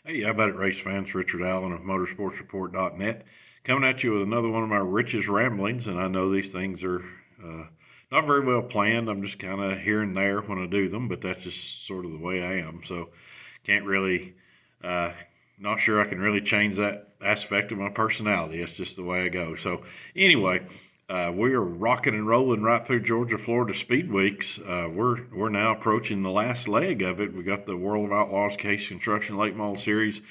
Hey, how about it, race fans? Richard Allen of motorsportsreport.net coming at you with another one of my richest ramblings. And I know these things are not very well planned. I'm just kind of here and there when I do them, but that's just sort of the way I am. So can't really, uh, not sure I can really change that aspect of my personality. That's just the way I go. So anyway, we are rocking and rolling right through Georgia, Florida Speed Weeks. We're now approaching the last leg of it. We got the World of Outlaws Case Construction Late Model Series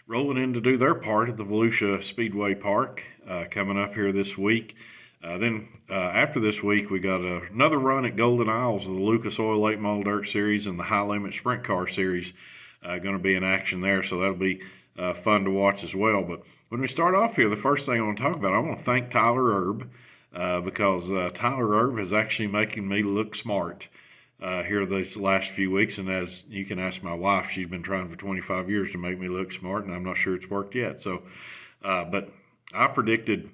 rolling in to do their part at the Volusia Speedway Park coming up here this week. Then after this week, we got another run at Golden Isles of the Lucas Oil Late Model Dirt Series and the High Limit Sprint Car Series going to be in action there. So that'll be fun to watch as well. But when we start off here, the first thing I want to talk about, I want to thank Tyler Erb because Tyler Erb is actually making me look smart here these last few weeks. And as you can ask my wife, she's been trying for 25 years to make me look smart, and I'm not sure it's worked yet. So, but I predicted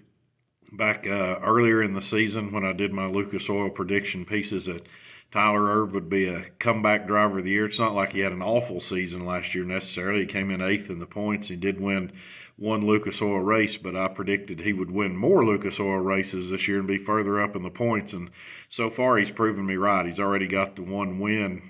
back earlier in the season when I did my Lucas Oil prediction pieces that Tyler Erb would be a comeback driver of the year. It's not like he had an awful season last year necessarily. He came in eighth in the points. He did win one Lucas Oil race, but I predicted he would win more Lucas Oil races this year and be further up in the points. And so far, he's proven me right. He's already got the one win,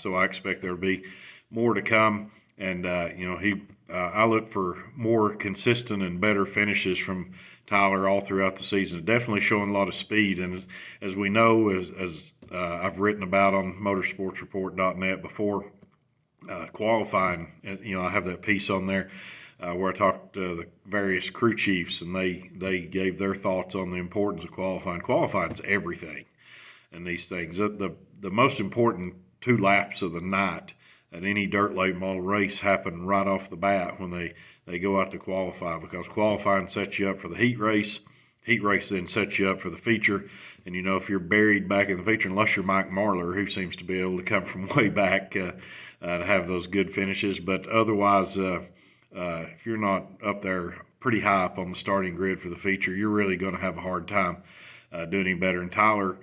so I expect there'll be more to come. And I look for more consistent and better finishes from Tyler all throughout the season. Definitely showing a lot of speed, and as we know, as I've written about on motorsportsreport.net before, qualifying. I have that piece on there where I talked to the various crew chiefs, and they gave their thoughts on the importance of qualifying. Qualifying is everything in these things. The most important 2 laps of the night at any dirt late model race happen right off the bat when they go out to qualify, because qualifying sets you up for the heat race. Heat race then sets you up for the feature. And if you're buried back in the feature, unless you're Mike Marlar, who seems to be able to come from way back to have those good finishes. But otherwise, if you're not up there pretty high up on the starting grid for the feature, you're really going to have a hard time doing any better. And Tyler,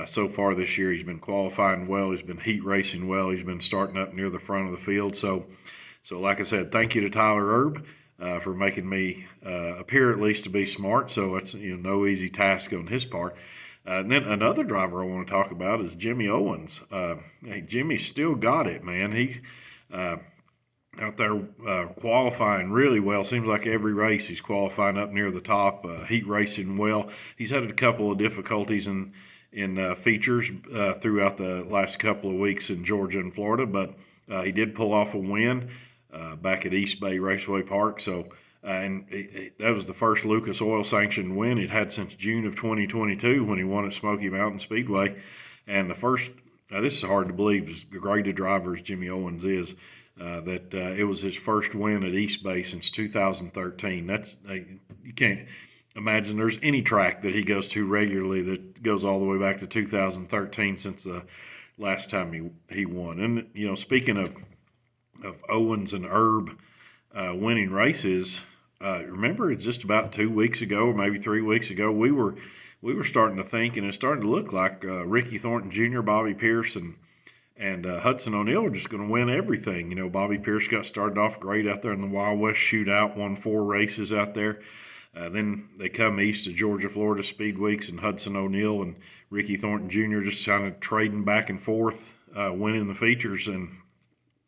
so far this year, he's been qualifying well. He's been heat racing well. He's been starting up near the front of the field. So like I said, thank you to Tyler Erb for making me appear at least to be smart. So it's no easy task on his part. And then another driver I want to talk about is Jimmy Owens. Hey, Jimmy still got it, man. He out there qualifying really well. Seems like every race he's qualifying up near the top, heat racing well. He's had a couple of difficulties in features throughout the last couple of weeks in Georgia and Florida, but he did pull off a win back at East Bay Raceway Park. So, that was the first Lucas Oil sanctioned win he'd had since June of 2022 when he won at Smoky Mountain Speedway. And the first, this is hard to believe, as great a driver as Jimmy Owens is, that it was his first win at East Bay since 2013. You can't imagine there's any track that he goes to regularly that goes all the way back to 2013 since the last time he won. And speaking of Owens and Erb winning races, remember it's just about 2 weeks ago or maybe 3 weeks ago we were starting to think, and it's starting to look like Ricky Thornton Jr., Bobby Pierce, and Hudson O'Neal are just going to win everything. Bobby Pierce got started off great out there in the Wild West Shootout, won 4 races out there. Then they come east to Georgia, Florida Speed Weeks, and Hudson O'Neal and Ricky Thornton Jr. just kind of trading back and forth, winning the features. And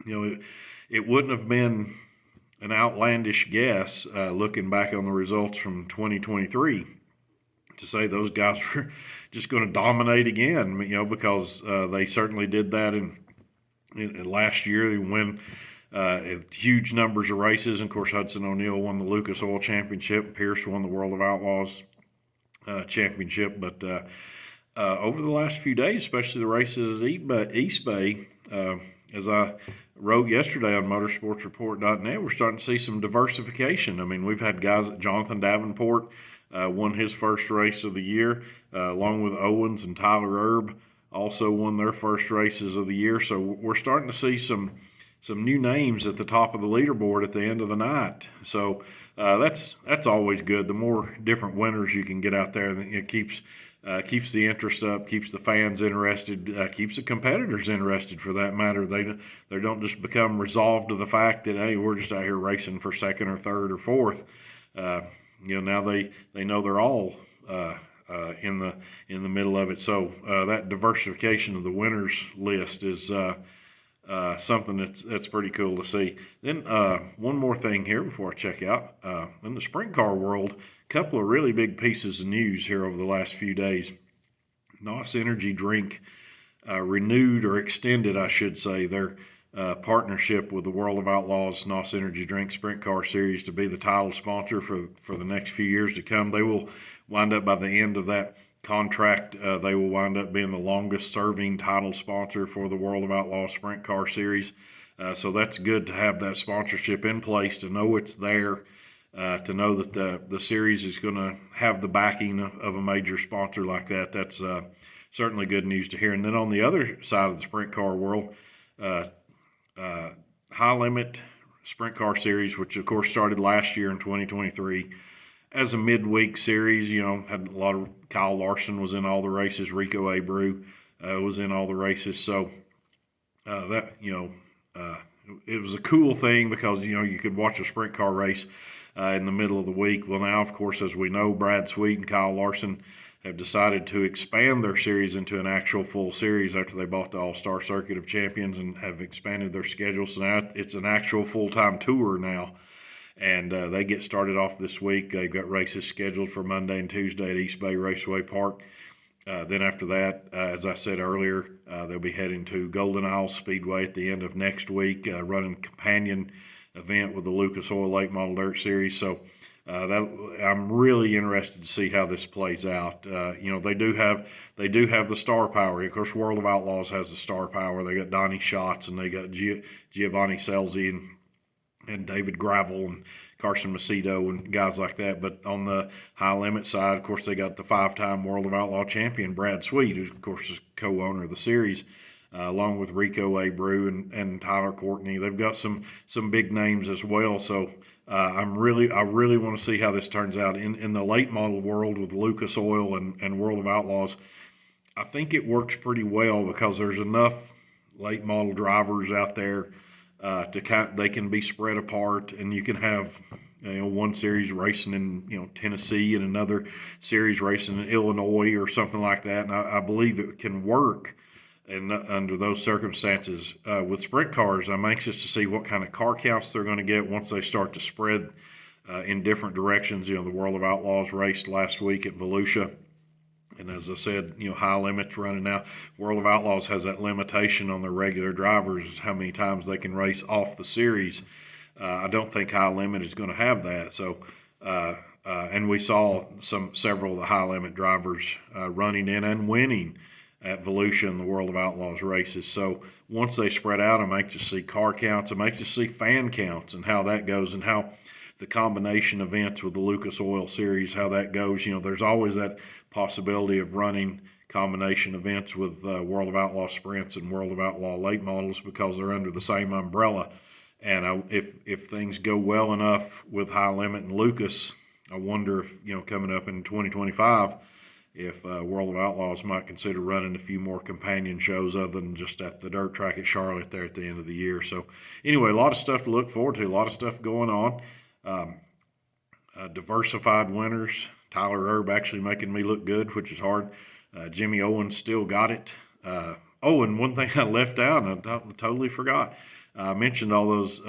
it wouldn't have been an outlandish guess looking back on the results from 2023 to say those guys were just going to dominate again, because they certainly did that in last year. They win huge numbers of races. And of course, Hudson O'Neal won the Lucas Oil Championship. Pierce won the World of Outlaws Championship. But over the last few days, especially the races at East Bay, as I wrote yesterday on motorsportsreport.net, we're starting to see some diversification. I mean, we've had guys, Jonathan Davenport won his first race of the year, along with Owens and Tyler Erb also won their first races of the year. So we're starting to see some new names at the top of the leaderboard at the end of the night. So that's always good. The more different winners you can get out there, it keeps keeps the interest up, keeps the fans interested, keeps the competitors interested for that matter. They don't just become resolved to the fact that, hey, we're just out here racing for second or third or fourth. Now they know they're all in the middle of it. So that diversification of the winners list is something that's pretty cool to see. Then one more thing here before I check out. In the sprint car world, a couple of really big pieces of news here over the last few days. NOS Energy Drink renewed or extended, I should say, their partnership with the World of Outlaws NOS Energy Drink Sprint Car Series to be the title sponsor for the next few years to come. They will wind up by the end of that contract, they will wind up being the longest serving title sponsor for the World of Outlaws Sprint Car Series. So that's good to have that sponsorship in place, to know it's there, to know that the series is going to have the backing of a major sponsor like that. That's certainly good news to hear. And then on the other side of the sprint car world, High Limit Sprint Car Series, which of course started last year in 2023 as a midweek series. Had a lot of Kyle Larson was in all the races. Rico Abreu was in all the races. So it was a cool thing because you could watch a sprint car race in the middle of the week. Well, now of course, as we know, Brad Sweet and Kyle Larson have decided to expand their series into an actual full series after they bought the All-Star Circuit of Champions and have expanded their schedule. So now it's an actual full-time tour now. And they get started off this week. They've got races scheduled for Monday and Tuesday at East Bay Raceway Park. Then after that, as I said earlier, they'll be heading to Golden Isles Speedway at the end of next week, running companion event with the Lucas Oil Late Model Dirt Series. So I'm really interested to see how this plays out. They do have the star power. Of course, World of Outlaws has the star power. They got Donnie Schatz and they got Giovanni Scelzi and David Gravel and Carson Macedo and guys like that. But on the high limit side, of course, they got the 5-time World of Outlaw champion, Brad Sweet, who, of course, is co-owner of the series, along with Rico Abreu and Tyler Courtney. They've got some big names as well. So I really want to see how this turns out. In the late model world with Lucas Oil and World of Outlaws, I think it works pretty well because there's enough late model drivers out there they can be spread apart, and you can have one series racing in Tennessee and another series racing in Illinois or something like that. And I believe it can work under those circumstances. With sprint cars, I'm anxious to see what kind of car counts they're going to get once they start to spread in different directions. The World of Outlaws raced last week at Volusia. And as I said, high limits running now. World of Outlaws has that limitation on their regular drivers, how many times they can race off the series. I don't think high limit is going to have that. So, and we saw several of the high limit drivers running in and winning at Volusia in the World of Outlaws races. So once they spread out, I'm anxious to see car counts. I'm anxious to see fan counts and how that goes, and how the combination events with the Lucas Oil Series, how that goes. There's always that possibility of running combination events with World of Outlaw Sprints and World of Outlaw Late Models because they're under the same umbrella. And if things go well enough with High Limit and Lucas, I wonder if, coming up in 2025, if World of Outlaws might consider running a few more companion shows other than just at the dirt track at Charlotte there at the end of the year. So anyway, a lot of stuff to look forward to, a lot of stuff going on. Diversified winners. Tyler Erb actually making me look good, which is hard. Jimmy Owens still got it. And one thing I left out, and I totally forgot. I mentioned all those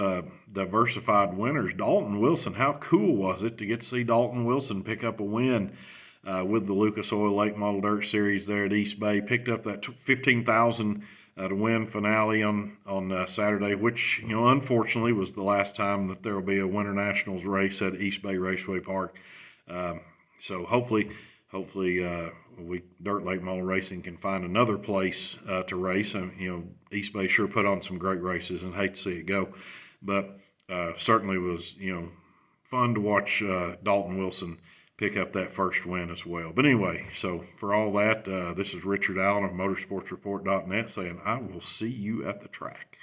diversified winners. Dalton Wilson, how cool was it to get to see Dalton Wilson pick up a win with the Lucas Oil Late Model Dirt Series there at East Bay? Picked up that $15,000 to win finale on Saturday, which unfortunately was the last time that there will be a Winter Nationals race at East Bay Raceway Park. So hopefully Dirt Late Model Racing can find another place to race. East Bay sure put on some great races, and hate to see it go, but certainly was fun to watch Dalton Wilson pick up that first win as well. But anyway, so for all that, this is Richard Allen of motorsportsreport.net saying I will see you at the track.